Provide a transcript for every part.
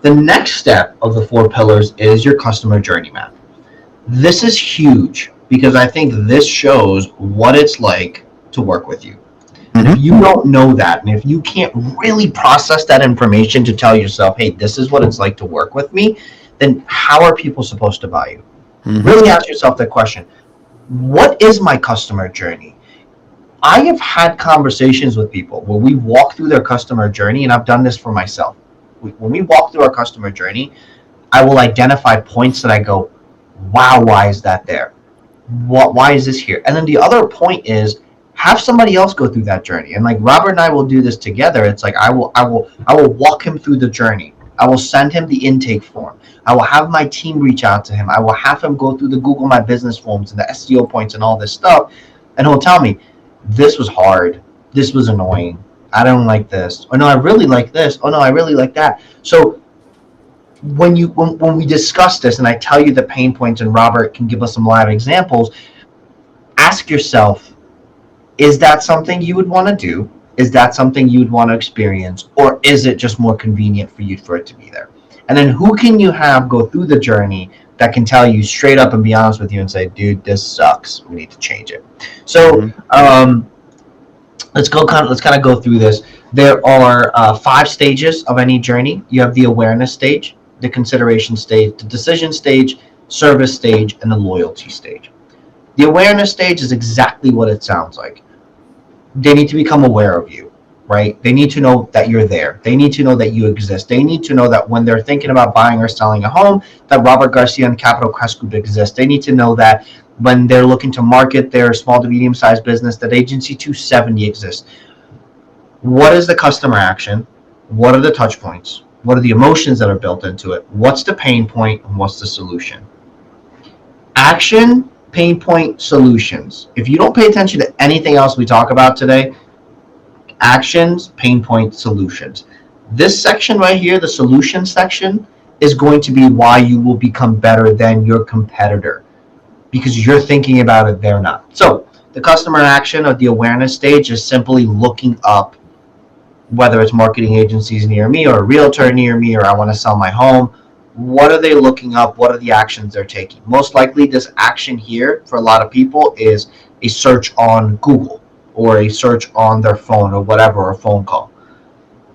The next step of the four pillars is your customer journey map. This is huge because I think this shows what it's like to work with you. And if you don't know that, and if you can't really process that information to tell yourself, hey, this is what it's like to work with me, then how are people supposed to buy you? Really ask yourself that question. What is my customer journey? I have had conversations with people where we walk through their customer journey, and I've done this for myself. When we walk through our customer journey, I will identify points that I go, wow, why is that there? Why is this here? And then the other point is have somebody else go through that journey. And like Robert and I will do this together. It's like I will walk him through the journey. I will send him the intake form. I will have my team reach out to him. I will have him go through the Google My Business forms and the SEO points and all this stuff. And he'll tell me, this was hard. This was annoying. I don't like this. Oh no, I really like this. Oh no, I really like that. So when we discuss this and I tell you the pain points and Robert can give us some live examples, ask yourself, is that something you would want to do? Is that something you'd want to experience? Or is it just more convenient for you for it to be there? And then who can you have go through the journey that can tell you straight up and be honest with you and say, dude, this sucks. We need to change it. So let's kind of go through this. There are 5 stages of any journey. You have the awareness stage, the consideration stage, the decision stage, service stage, and the loyalty stage. The awareness stage is exactly what it sounds like. They need to become aware of you, right? They need to know that you're there. They need to know that you exist. They need to know that when they're thinking about buying or selling a home, that Robert Garcia and Capital Crest Group exists. They need to know that when they're looking to market their small to medium-sized business, that Agency 270 exists. What is the customer action? What are the touch points? What are the emotions that are built into it? What's the pain point and what's the solution? Action, pain point, solutions. If you don't pay attention to anything else we talk about today, actions, pain point, solutions. This section right here, the solution section, is going to be why you will become better than your competitor because you're thinking about it, they're not. So the customer action of the awareness stage is simply looking up whether it's marketing agencies near me or a realtor near me or I want to sell my home. What are they looking up? What are the actions they're taking? Most likely this action here for a lot of people is a search on Google or a search on their phone or whatever, or a phone call.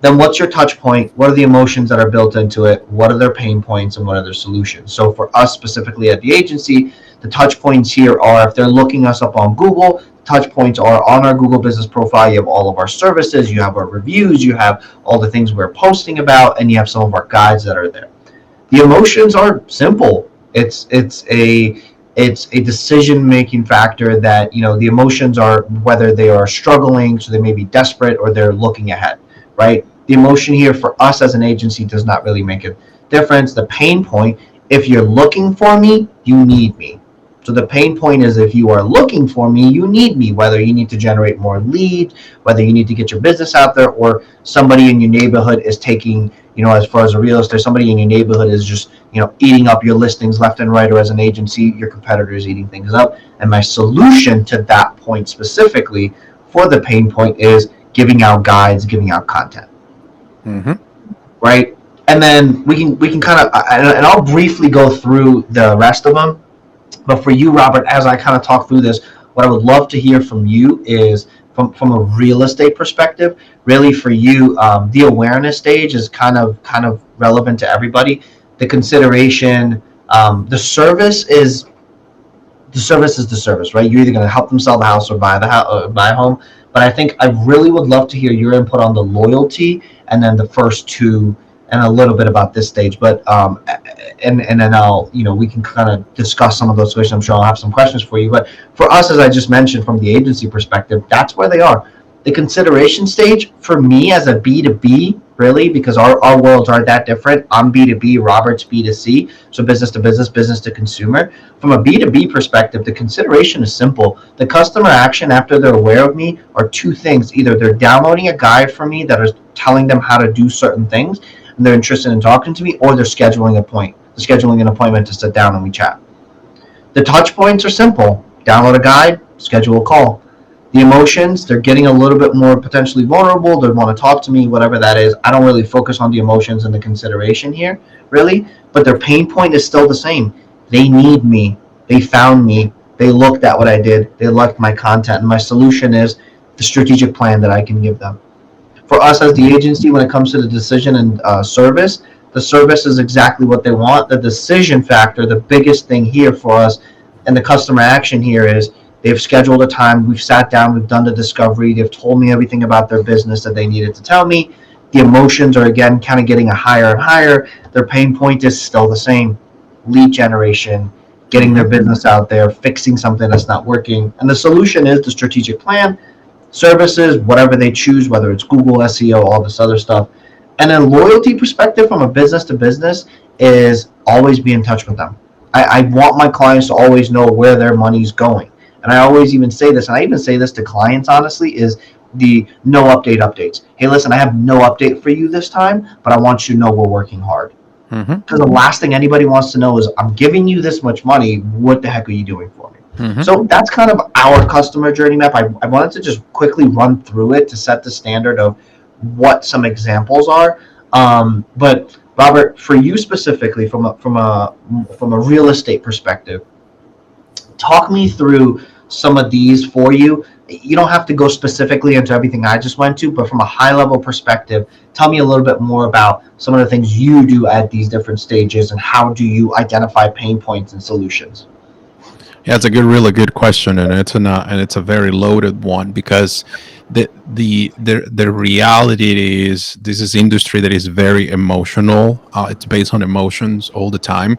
Then what's your touch point? What are the emotions that are built into it? What are their pain points and what are their solutions? So for us specifically at the agency, the touch points here are if they're looking us up on Google, touch points are on our Google business profile. You have all of our services, you have our reviews, you have all the things we're posting about, and you have some of our guides that are there. The emotions are simple. It's a decision-making factor that, the emotions are whether they are struggling, so they may be desperate, or they're looking ahead, right? The emotion here for us as an agency does not really make a difference. The pain point, if you're looking for me, you need me. So the pain point is if you are looking for me, you need me, whether you need to generate more leads, whether you need to get your business out there, or somebody in your neighborhood is taking, as far as a real estate, somebody in your neighborhood is just, eating up your listings left and right, or as an agency, your competitor is eating things up. And my solution to that point specifically for the pain point is giving out guides, giving out content. Right? And then we can kind of, and I'll briefly go through the rest of them. But for you, Robert, as I kind of talk through this, what I would love to hear from you is from a real estate perspective. Really, for you, the awareness stage is kind of relevant to everybody. The consideration, the service is the service, right? You're either going to help them sell the house or buy the house or buy a home. But I think I really would love to hear your input on the loyalty and then the first two and a little bit about this stage. But and then I'll, we can kind of discuss some of those questions. I'm sure I'll have some questions for you. But for us, as I just mentioned, from the agency perspective, that's where they are. The consideration stage for me as a B2B, really, because our worlds aren't that different. I'm B2B, Robert's B2C, so business to business, business to consumer. From a B2B perspective, the consideration is simple. The customer action after they're aware of me are two things. Either they're downloading a guide from me that is telling them how to do certain things, and they're interested in talking to me, or they're scheduling an appointment to sit down and we chat. The touch points are simple. Download a guide, schedule a call. The emotions, they're getting a little bit more potentially vulnerable. They want to talk to me, whatever that is. I don't really focus on the emotions and the consideration here, really. But their pain point is still the same. They need me. They found me. They looked at what I did. They liked my content. And my solution is the strategic plan that I can give them. For us as the agency, when it comes to the decision and service, the service is exactly what they want. The decision factor, the biggest thing here for us, and the customer action here is they've scheduled a time. We've sat down. We've done the discovery. They've told me everything about their business that they needed to tell me. The emotions are again kind of getting a higher and higher. Their pain point is still the same: lead generation, getting their business out there, fixing something that's not working. And the solution is the strategic plan, services, whatever they choose, whether it's Google, SEO, all this other stuff. And then loyalty perspective from a business to business is always be in touch with them. I want my clients to always know where their money's going. And I always even say this, and I even say this to clients, honestly, is the no update updates. Hey, listen, I have no update for you this time, but I want you to know we're working hard. Because the last thing anybody wants to know is, I'm giving you this much money. What the heck are you doing for me? So that's kind of our customer journey map. I wanted to just quickly run through it to set the standard of what some examples are. But Robert, for you specifically, from a real estate perspective, talk me through some of these for you. You don't have to go specifically into everything I just went to, but from a high level perspective, tell me a little bit more about some of the things you do at these different stages and how do you identify pain points and solutions? Yeah, it's a really good question, and it's a very loaded one, because the reality is this is industry that is very emotional. It's based on emotions all the time,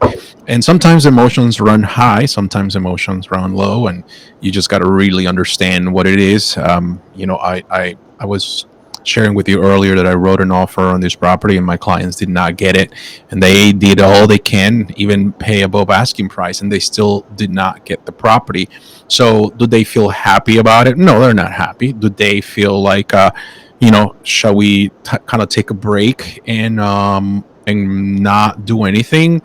and sometimes emotions run high, sometimes emotions run low, and you just got to really understand what it is. I was sharing with you earlier that I wrote an offer on this property and my clients did not get it, and they did all they can, even pay above asking price, and they still did not get the property. So do they feel happy about it? No, they're not happy. Do they feel like shall we kind of take a break and not do anything?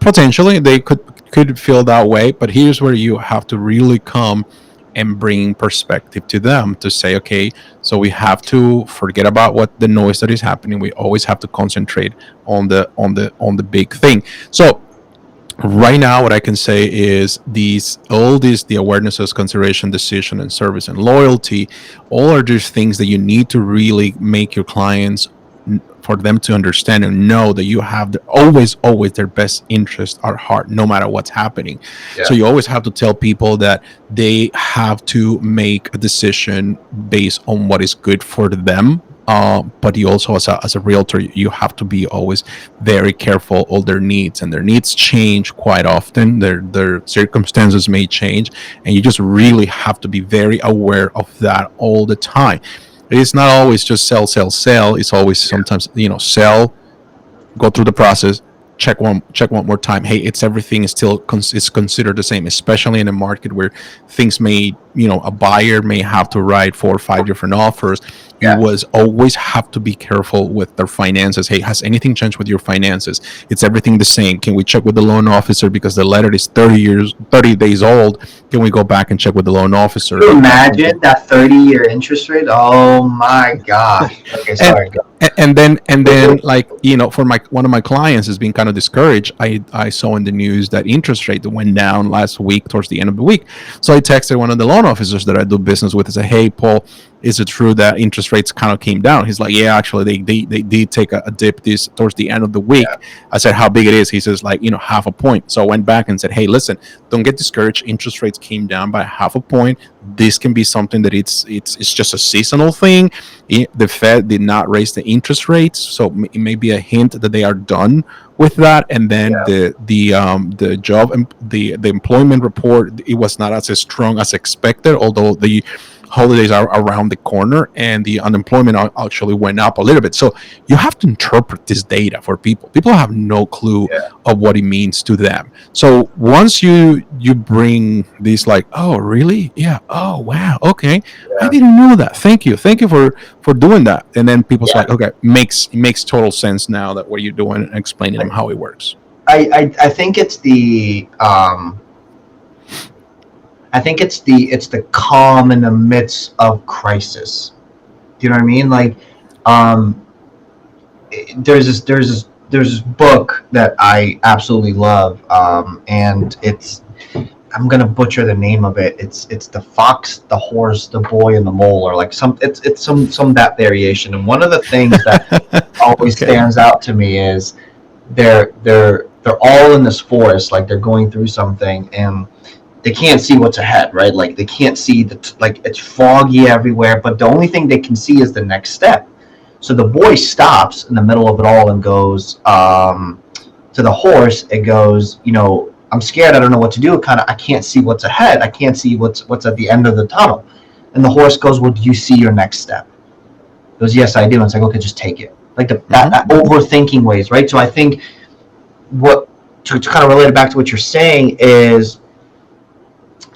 Potentially they could feel that way, but here's where you have to really come and bring perspective to them to say, okay, so we have to forget about what the noise that is happening. We always have to concentrate on the big thing. So right now what I can say is the awarenesses, consideration, decision, and service, and loyalty, all are just things that you need to really make your clients, for them to understand and know that you have always their best interest at heart, no matter what's happening. So you always have to tell people that they have to make a decision based on what is good for them. But you also, as a realtor, you have to be always very careful all their needs, and their needs change quite often. Their circumstances may change, and you just really have to be very aware of that all the time. It's not always just sell, sell, sell. It's always sometimes, sell, go through the process, check one more time. Hey, it's everything is still is considered the same, especially in a market where things may, a buyer may have to write 4 or 5 different offers. You always have to be careful with their finances. Hey, has anything changed with your finances? It's everything the same. Can we check with the loan officer because the letter is 30 days old? Can we go back and check with the loan officer? Can you imagine that 30-year interest rate? Oh my gosh. Okay, sorry. And then like, for one of my clients has been kind of discouraged. I saw in the news that interest rate went down last week towards the end of the week. So I texted one of the loan officers that I do business with and said, hey, Paul, is it true that interest rates kind of came down? He's like, yeah, actually they did take a dip this towards the end of the week. I said, how big it is? He says, like, half a point. So I went back and said, hey, listen, don't get discouraged. Interest rates came down by half a point. This can be something that it's just a seasonal thing. The Fed did not raise the interest rates, so it may be a hint that they are done with that. And then the job and the employment report, it was not as strong as expected, although the holidays are around the corner, and the unemployment actually went up a little bit. So you have to interpret this data for people. People have no clue of what it means to them. So once you bring these, like, oh really, oh wow, okay, I didn't know that, thank you for doing that, and then people's like, okay, it makes total sense now that what you're doing, and explaining them how it works. I think it's the I think it's the calm in the midst of crisis. Do you know what I mean? Like, um, there's this book that I absolutely love, and I'm gonna butcher the name of it. It's the fox, the horse, the boy, and the mole, or like it's some that variation. And one of the things that always Okay. stands out to me is they're all in this forest, like they're going through something, and they can't see what's ahead, right? Like they can't see like it's foggy everywhere, but the only thing they can see is the next step. So the boy stops in the middle of it all and goes, to the horse. It goes, I'm scared. I don't know what to do. I can't see what's ahead. I can't see what's at the end of the tunnel. And the horse goes, well, do you see your next step? He goes, yes, I do. And it's like, okay, just take it. Like that overthinking ways, right? So I think what to kind of relate it back to what you're saying is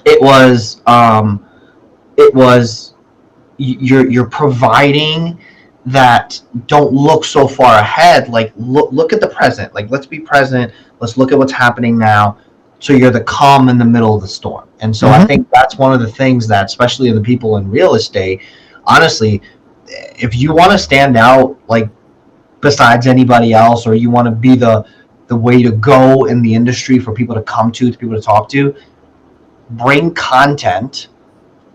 it was it was you're providing that. Don't look so far ahead. Like look at the present. Like let's be present. Let's look at what's happening now. So you're the calm in the middle of the storm. And so I think that's one of the things that, especially in the people in real estate, honestly, if you want to stand out, like besides anybody else, or you want to be the way to go in the industry for people to come to people to talk to, bring content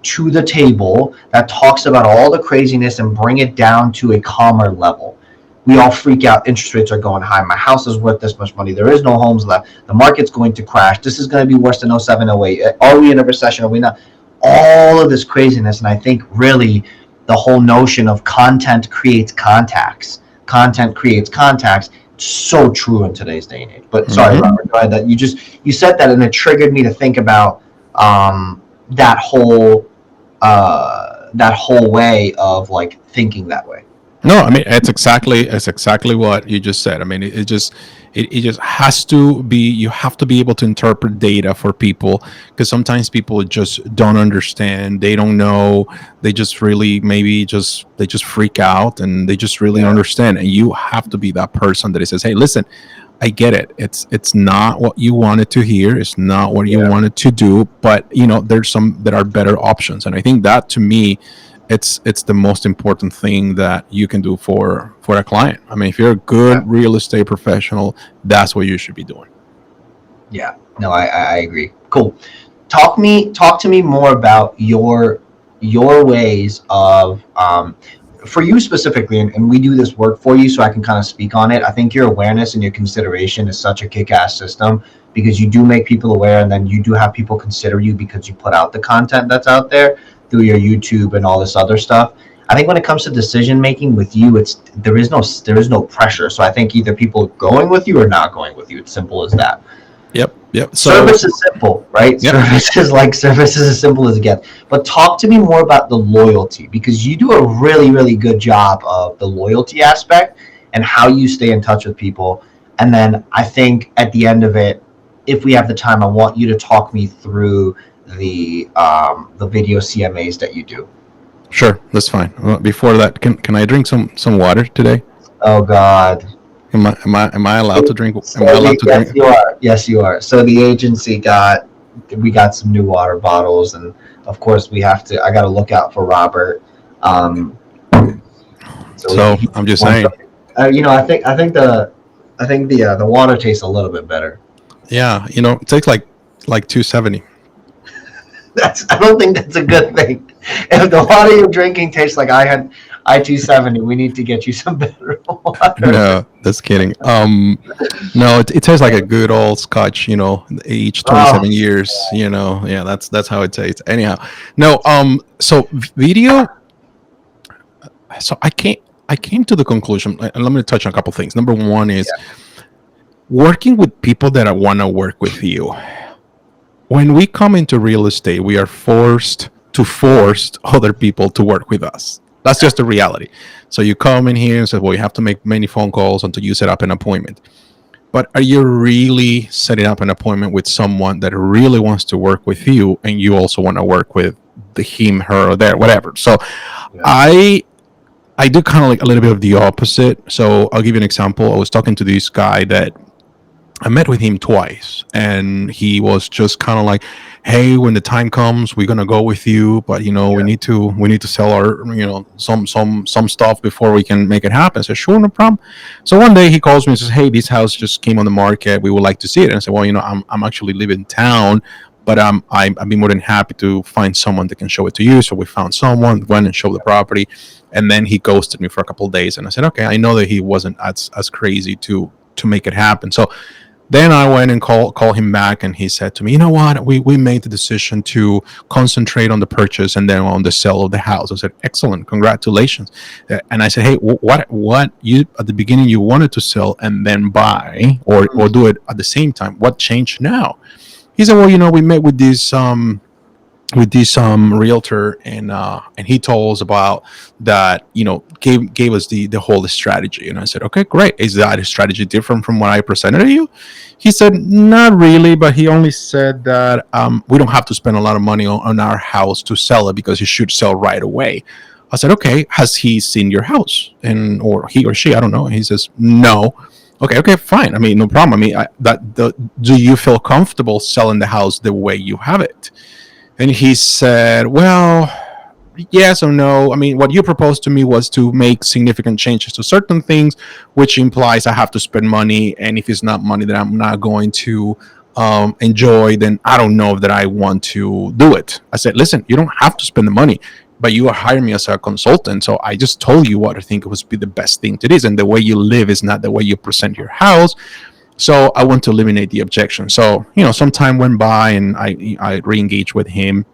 to the table that talks about all the craziness and bring it down to a calmer level. We all freak out. Interest rates are going high. My house is worth this much money. There is no homes left. The market's going to crash. This is going to be worse than 07, 08. Are we in a recession? Are we not? All of this craziness. And I think really the whole notion of content creates contacts. Content creates contacts. So true in today's day and age. But sorry, Robert, go ahead. That you said that, and it triggered me to think about that whole way of like thinking that way. No, I mean it's exactly what you just said. I mean it just has to be. You have to be able to interpret data for people, because sometimes people just don't understand. They don't know. They just really they just freak out, and they just really understand. And you have to be that person that says, "Hey, listen, I get it. It's not what you wanted to hear. It's not what you wanted to do. But there are better options." And I think that, to me, it's the most important thing that you can do for a client. I mean, if you're a good real estate professional, that's what you should be doing. Yeah, no, I agree. Cool. Talk to me more about your ways of for you specifically, and we do this work for you, so I can kind of speak on it. I think your awareness and your consideration is such a kick-ass system, because you do make people aware, and then you do have people consider you because you put out the content that's out there through your YouTube and all this other stuff. I think when it comes to decision making with you, there is no pressure. So I think either people going with you or not going with you. It's simple as that. Yep. So, service is simple, right? Yep. Service is as simple as it gets. But talk to me more about the loyalty, because you do a really, really good job of the loyalty aspect and how you stay in touch with people. And then I think at the end of it, if we have the time, I want you to talk me through the video CMAs that you do. Sure, that's fine. Well, before that, can I drink some water today? Oh God. Am I allowed to drink? Am I allowed to drink? You are. Yes, you are. So the agency we got some new water bottles, and of course I got to look out for Robert. So I'm just saying. I think the water tastes a little bit better. Yeah, it takes like 270. I don't think that's a good thing. If the water you're drinking tastes like I had I-270, we need to get you some better water. No, that's kidding. No, it tastes like a good old Scotch. Aged 27 years. Yeah, that's how it tastes. Anyhow, no. So video. So I came to the conclusion, and let me touch on a couple things. Number one is working with people that want to work with you. When we come into real estate, we are forced other people to work with us. That's just the reality. So you come in here and say, well, you have to make many phone calls until you set up an appointment. But are you really setting up an appointment with someone that really wants to work with you, and you also want to work with him, her, or there, whatever? So I do kind of like a little bit of the opposite. So I'll give you an example. I was talking to this guy that I met with him twice, and he was just kind of like, "Hey, when the time comes, we're gonna go with you, but we Yeah. need to sell our some stuff before we can make it happen." I said, "Sure, no problem." So one day he calls me and says, "Hey, this house just came on the market. We would like to see it." And I said, "Well, I'm actually living in town, but I'd be more than happy to find someone that can show it to you." So we found someone, went and showed the property, and then he ghosted me for a couple of days. And I said, "Okay, I know that he wasn't as crazy to make it happen." So then I went and call him back, and he said to me, "You know what? We made the decision to concentrate on the purchase and then on the sale of the house." I said, "Excellent, congratulations." And I said, "Hey, what you at the beginning you wanted to sell and then buy or do it at the same time? What changed now?" He said, "Well, we met with this realtor, and he told us about that, gave us the whole strategy." And I said, "Okay, great. Is that a strategy different from what I presented to you?" He said, "Not really, but he only said that we don't have to spend a lot of money on our house to sell it because it should sell right away." I said, "Okay, has he seen your house?" And or he or she, I don't know. And he says, "No." Okay, fine. I mean, no problem. I mean, do you feel comfortable selling the house the way you have it? And he said, "Well, yes or no. I mean, what you proposed to me was to make significant changes to certain things, which implies I have to spend money. And if it's not money that I'm not going to enjoy, then I don't know that I want to do it." I said, "Listen, you don't have to spend the money, but you are hiring me as a consultant. So I just told you what I think would be the best thing to this. And the way you live is not the way you present your house. So I want to eliminate the objection." So, some time went by, and I re-engaged with him,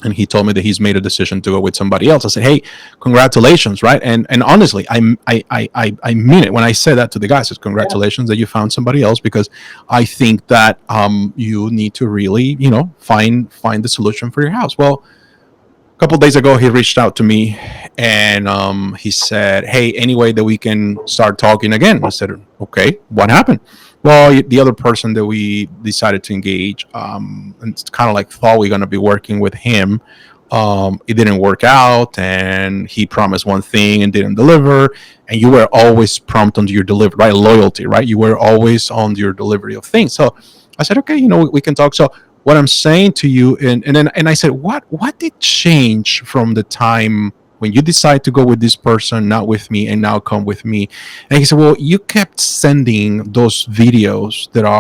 and he told me that he's made a decision to go with somebody else. I said, "Hey, congratulations," right? And honestly, I mean it when I said that to the guy. I said, Yeah. "Congratulations that you found somebody else," because I think that you need to really, find the solution for your house. Well, a couple of days ago, he reached out to me, and he said, "Hey, any way that we can start talking again?" I said, "Okay, what happened?" "Well, the other person that we decided to engage, and it's kind of like thought we are going to be working with him. It didn't work out, and he promised one thing and didn't deliver. And you were always prompt on your delivery, right? Loyalty, right? You were always on your delivery of things." So I said, "Okay, we can talk." So what I'm saying to you, and I said, what did change from the time when you decide to go with this person, not with me, and now come with me? And he said, "Well, you kept sending those videos that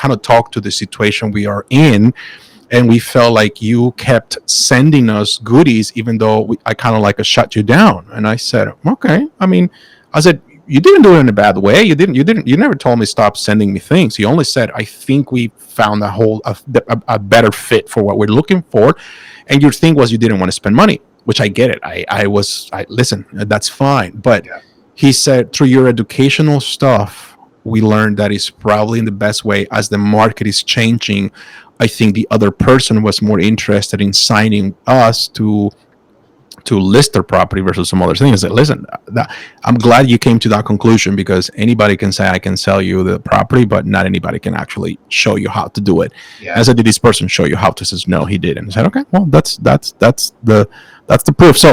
kind of talk to the situation we are in, and we felt like you kept sending us goodies, even though I kind of like shut you down." And I said, "Okay." I mean, I said, "You didn't do it in a bad way. You never told me stop sending me things. You only said, I think we found a better fit for what we're looking for. And your thing was you didn't want to spend money," which I get it. I listen, that's fine. But Yeah. he said, "Through your educational stuff, we learned that is probably in the best way as the market is changing. I think the other person was more interested in signing us to list their property versus some other things." I said, "Listen, I'm glad you came to that conclusion, because anybody can say I can sell you the property, but not anybody can actually show you how to do it." And I Yeah. said, "Did this person show you how to?" He says, "No, he didn't." I said, "Okay, well, that's the proof." So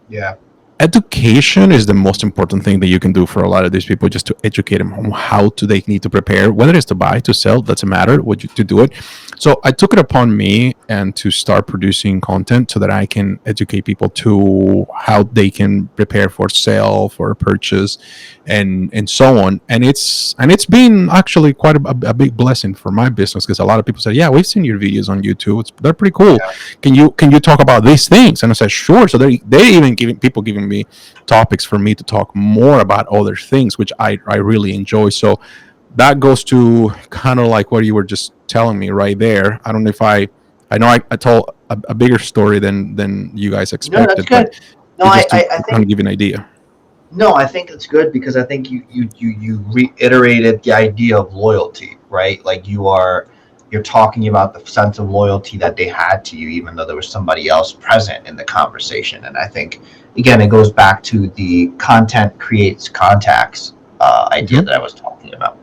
Yeah. education is the most important thing that you can do for a lot of these people, just to educate them on how to they need to prepare, whether it's to buy, to sell, doesn't matter what you to do it. So I took it upon me and to start producing content so that I can educate people to how they can prepare for sale, for purchase, and so on. And it's been actually quite a big blessing for my business, because a lot of people say, "Yeah, we've seen your videos on YouTube. They're pretty cool. Yeah. Can you talk about these things?" And I said, "Sure." So they even giving me topics for me to talk more about other things, which I really enjoy. So that goes to kind of like what you were just telling me right there. I don't know if I know I told a bigger story than you guys No, that's expected, but good. No, it's I, just to I, I kind think of give you an idea. no, I think it's good because I think you reiterated the idea of loyalty, right? Like you're talking about the sense of loyalty that they had to you, even though there was somebody else present in the conversation. And I think again, it goes back to the content creates contacts idea Hmm. that I was talking about.